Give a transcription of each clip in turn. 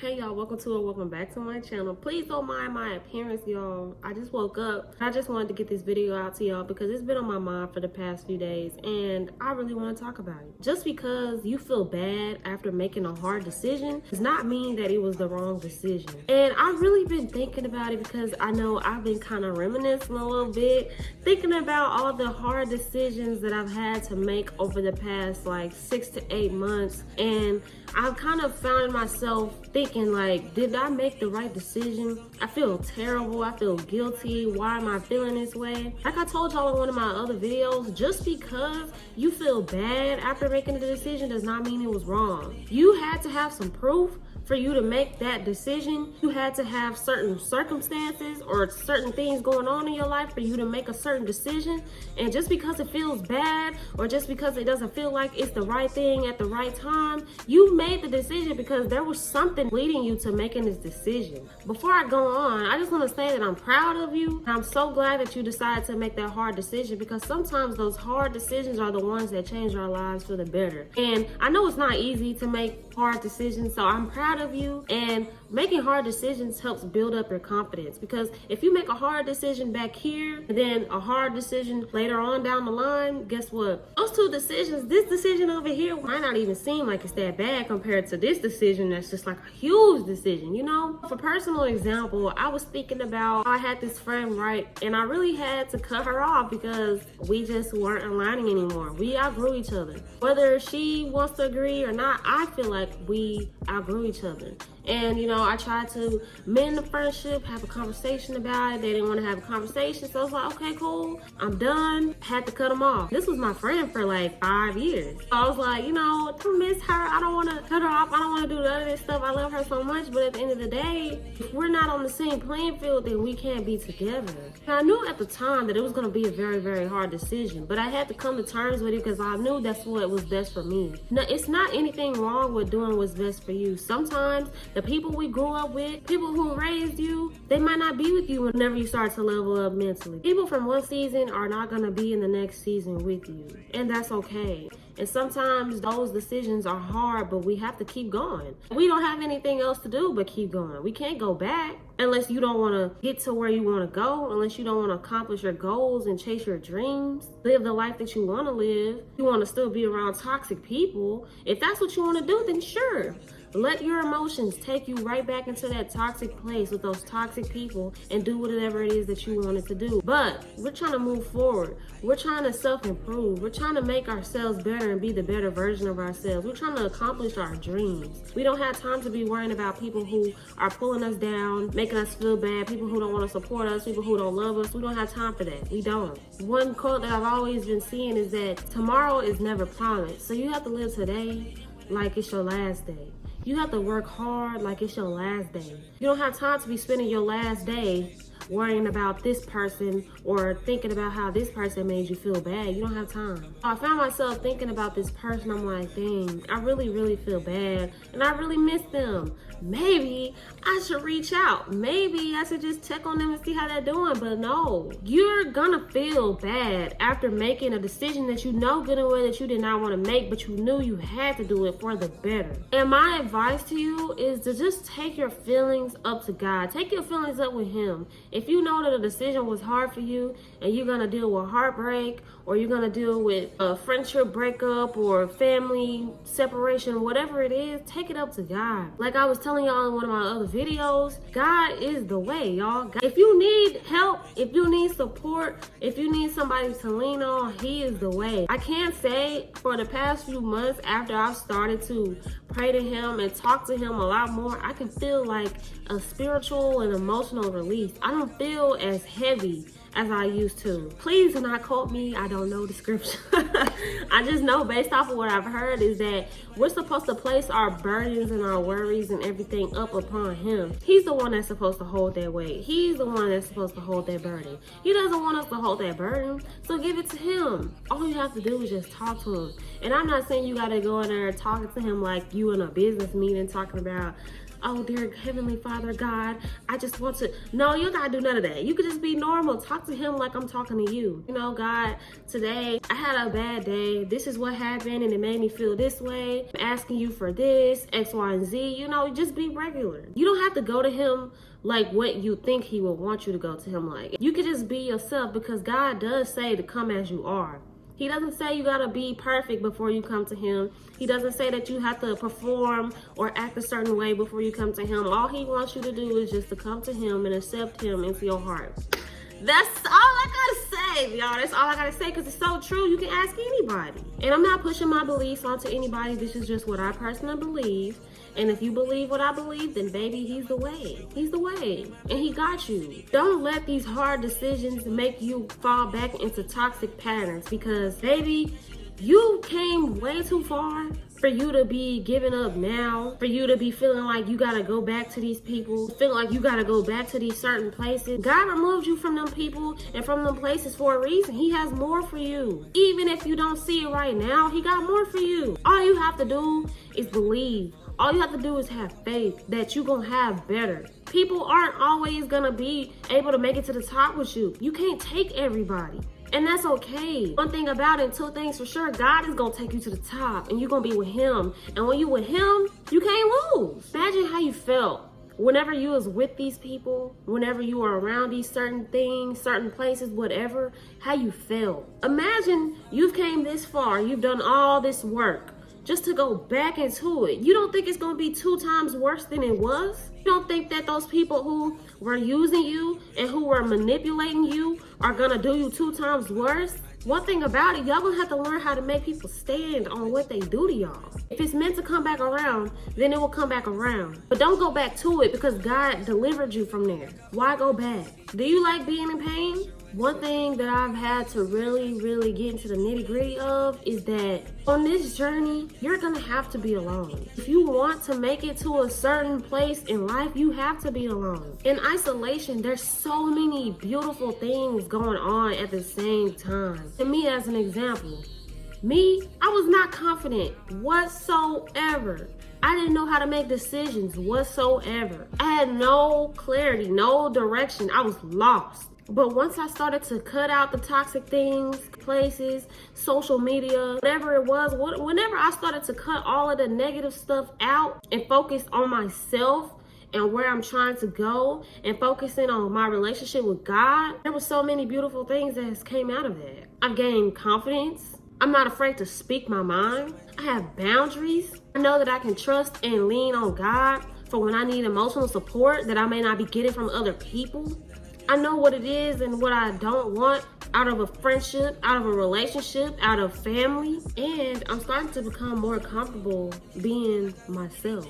Hey y'all, welcome back to my channel. Please don't mind my appearance, y'all. I just woke up. I just wanted to get this video out to y'all because it's been on my mind for the past few days and I really want to talk about it. Just because you feel bad after making a hard decision does not mean that it was the wrong decision. And I've really been thinking about it because I know I've been kind of reminiscing a little bit, thinking about all the hard decisions that I've had to make over the past like 6 to 8 months. And I've kind of found myself thinking like, did I make the right decision? I feel terrible. I feel guilty. Why am I feeling this way? Like I told y'all in one of my other videos, just because you feel bad after making the decision does not mean it was wrong. You had to have some proof for you to make that decision. You had to have certain circumstances or certain things going on in your life for you to make a certain decision. And just because it feels bad or just because it doesn't feel like it's the right thing at the right time, you made the decision because there was something leading you to making this decision. Before I go on, I just want to say that I'm proud of you. I'm so glad that you decided to make that hard decision because sometimes those hard decisions are the ones that change our lives for the better. And I know it's not easy to make hard decisions, so I'm proud of you. And making hard decisions helps build up your confidence, because if you make a hard decision back here and then a hard decision later on down the line, guess what? Those two decisions, this decision over here might not even seem like it's that bad compared to this decision that's just like a huge decision, you know? For personal example, I was thinking about how I had this friend, right? And I really had to cut her off because we just weren't aligning anymore. We outgrew each other. Whether she wants to agree or not, I feel like we outgrew each other. And, you know, I tried to mend the friendship, have a conversation about it. They didn't want to have a conversation. So I was like, okay, cool. I'm done. Had to cut them off. This was my friend for like 5 years. So I was like, you know, I miss her. I don't want to cut her off. I don't want to do none of this stuff. I love her so much. But at the end of the day, if we're not on the same playing field, then we can't be together. And I knew at the time that it was going to be a very, very hard decision. But I had to come to terms with it because I knew that's what was best for me. Now, it's not anything wrong with doing what's best for you. Sometimes the people we grew up with, people who raised you, they might not be with you whenever you start to level up mentally. People from one season are not going to be in the next season with you, and that's okay. And sometimes those decisions are hard, but we have to keep going. We don't have anything else to do but keep going. We can't go back unless you don't want to get to where you want to go, unless you don't want to accomplish your goals and chase your dreams, live the life that you want to live. You want to still be around toxic people. If that's what you want to do, then sure. Let your emotions take you right back into that toxic place with those toxic people and do whatever it is that you wanted to do. But we're trying to move forward. We're trying to self-improve. We're trying to make ourselves better and be the better version of ourselves. We're trying to accomplish our dreams. We don't have time to be worrying about people who are pulling us down, making us feel bad, people who don't want to support us, people who don't love us. We don't have time for that. We don't. One quote that I've always been seeing is that tomorrow is never promised. So you have to live today like it's your last day. You have to work hard like it's your last day. You don't have time to be spending your last day worrying about this person or thinking about how this person made you feel bad. You don't have time. I found myself thinking about this person. I'm like, dang, I really, really feel bad and I really miss them. Maybe I should reach out. Maybe I should just check on them and see how they're doing. But no, you're gonna feel bad after making a decision that you know good and well that you did not want to make, but you knew you had to do it for the better. And my advice to you is to just take your feelings up to God. Take your feelings up with Him. If you know that a decision was hard for you and you're gonna deal with heartbreak or you're gonna deal with a friendship breakup or family separation, whatever it is, take it up to God. Like I was telling y'all in one of my other videos, God is the way, y'all. If you need help, if you need support, if you need somebody to lean on, He is the way. I can't say for the past few months after I've started to pray to Him and talk to Him a lot more, I can feel like a spiritual and emotional release. I don't feel as heavy as I used to. Please do not quote me. I don't know the scripture. I just know based off of what I've heard is that we're supposed to place our burdens and our worries and everything up upon Him. He's the one that's supposed to hold that weight. He's the one that's supposed to hold that burden. He doesn't want us to hold that burden, so give it to Him. All you have to do is just talk to Him. And I'm not saying you gotta go in there talking to Him like you in a business meeting talking about, oh, dear Heavenly Father, God, I just want to. No, you gotta do none of that. You could just be normal. Talk to him like I'm talking to you. You know, God, today I had a bad day. This is what happened and it made me feel this way. I'm asking you for this, X, Y, and Z. You know, just be regular. You don't have to go to him like what you think he will want you to go to him like. You could just be yourself, because God does say to come as you are. He doesn't say you gotta be perfect before you come to him. He doesn't say that you have to perform or act a certain way before you come to him. All he wants you to do is just to come to him and accept him into your heart. That's all I gotta say, y'all. That's all I gotta say, because it's so true. You can ask anybody. And I'm not pushing my beliefs onto anybody. This is just what I personally believe. And if you believe what I believe, then baby, he's the way. He's the way. And he got you. Don't let these hard decisions make you fall back into toxic patterns, because baby, you came way too far for you to be giving up now, for you to be feeling like you gotta go back to these people, feeling like you gotta go back to these certain places. God removed you from them people and from them places for a reason. He has more for you. Even if you don't see it right now, he got more for you. All you have to do is believe. All you have to do is have faith that you're gonna have better. People aren't always gonna be able to make it to the top with you. You can't take everybody. And that's okay. One thing about it, two things for sure, God is gonna take you to the top and you're gonna be with him. And when you with him, you can't lose. Imagine how you felt whenever you was with these people, whenever you were around these certain things, certain places, whatever, how you felt. Imagine you've came this far, you've done all this work just to go back into it. You don't think it's gonna be 2 times worse than it was? You don't think that those people who were using you and who were manipulating you are gonna do you 2 times worse? One thing about it, y'all gonna have to learn how to make people stand on what they do to y'all. If it's meant to come back around, then it will come back around. But don't go back to it, because God delivered you from there. Why go back? Do you like being in pain? One thing that I've had to really get into the nitty-gritty of is that on this journey, you're gonna have to be alone. If you want to make it to a certain place in life, you have to be alone. In isolation, there's so many beautiful things going on at the same time. And me, as an example, I was not confident whatsoever. I didn't know how to make decisions whatsoever. I had no clarity, no direction. I was lost. But once I started to cut out the toxic things, places, social media, whatever it was, whenever I started to cut all of the negative stuff out and focus on myself and where I'm trying to go and focusing on my relationship with God, there were so many beautiful things that has came out of that. I've gained confidence. I'm not afraid to speak my mind. I have boundaries. I know that I can trust and lean on God for when I need emotional support that I may not be getting from other people. I know what it is and what I don't want out of a friendship, out of a relationship, out of family. And I'm starting to become more comfortable being myself.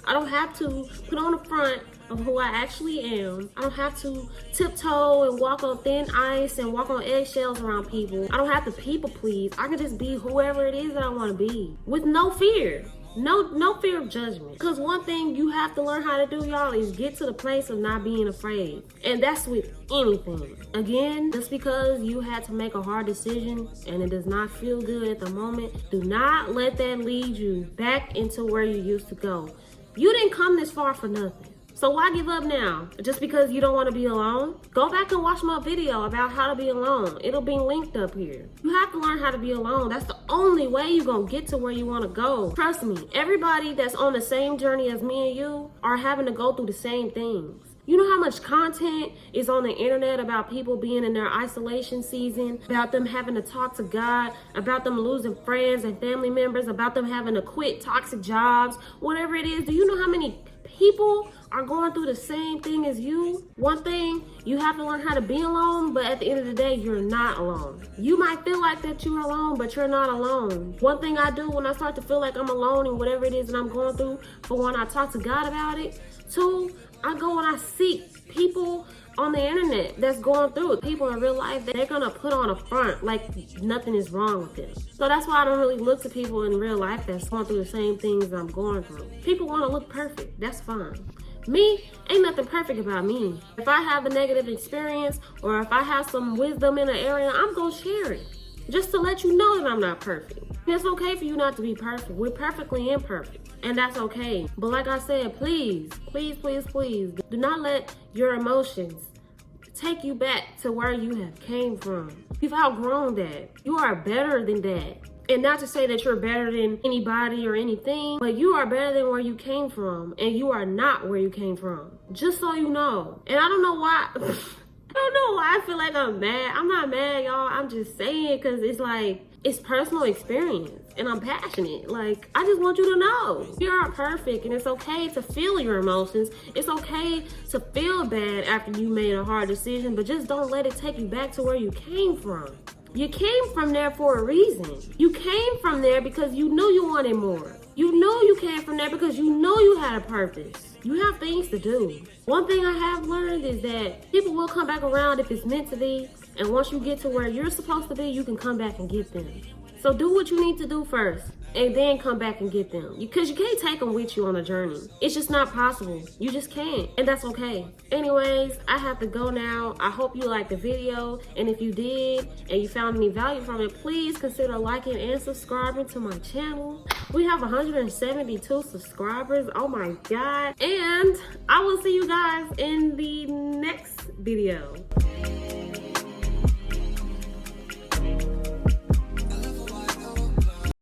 I don't have to put on the front of who I actually am. I don't have to tiptoe and walk on thin ice and walk on eggshells around people. I don't have to people please. I can just be whoever it is that I want to be with no fear. No fear of judgment. Because one thing you have to learn how to do, y'all, is get to the place of not being afraid. And that's with anything. Again, just because you had to make a hard decision and it does not feel good at the moment, do not let that lead you back into where you used to go. You didn't come this far for nothing. So why give up now? Just because you don't want to be alone? Go back and watch my video about how to be alone. It'll be linked up here. You have to learn how to be alone. That's the only way you're going to get to where you want to go. Trust me, everybody that's on the same journey as me and you are having to go through the same things. You know how much content is on the internet about people being in their isolation season, about them having to talk to God, about them losing friends and family members, about them having to quit toxic jobs, whatever it is. Do you know how many people are going through the same thing as you? One thing, you have to learn how to be alone, but at the end of the day, you're not alone. You might feel like that you're alone, but you're not alone. One thing I do when I start to feel like I'm alone in whatever it is that I'm going through, for when I talk to God about it. 2, I go and I seek people on the internet that's going through it. People in real life, they're gonna put on a front like nothing is wrong with them. So that's why I don't really look to people in real life that's going through the same things I'm going through. People want to look perfect, that's fine. Me, ain't nothing perfect about me. If I have a negative experience or if I have some wisdom in an area, I'm gonna share it just to let you know that I'm not perfect. It's okay for you not to be perfect. We're perfectly imperfect, and that's okay. But like I said, please, please, please, please, do not let your emotions take you back to where you have came from. You've outgrown that. You are better than that. And not to say that you're better than anybody or anything, but you are better than where you came from, and you are not where you came from. Just so you know. And I don't know why. I don't know why I feel like I'm mad. I'm not mad, y'all. I'm just saying because it's like, it's personal experience and I'm passionate. Like, I just want you to know you aren't perfect, and it's okay to feel your emotions. It's okay to feel bad after you made a hard decision, but just don't let it take you back to where you came from. You came from there for a reason. You came from there because you knew you wanted more. You know you came from there because you know you had a purpose. You have things to do. One thing I have learned is that people will come back around if it's meant to be. And once you get to where you're supposed to be, you can come back and get them. So do what you need to do first, and then come back and get them. Because you can't take them with you on a journey. It's just not possible. You just can't, and that's okay. Anyways, I have to go now. I hope you liked the video, and if you did, and you found any value from it, please consider liking and subscribing to my channel. We have 172 subscribers. Oh my God. And I will see you guys in the next video.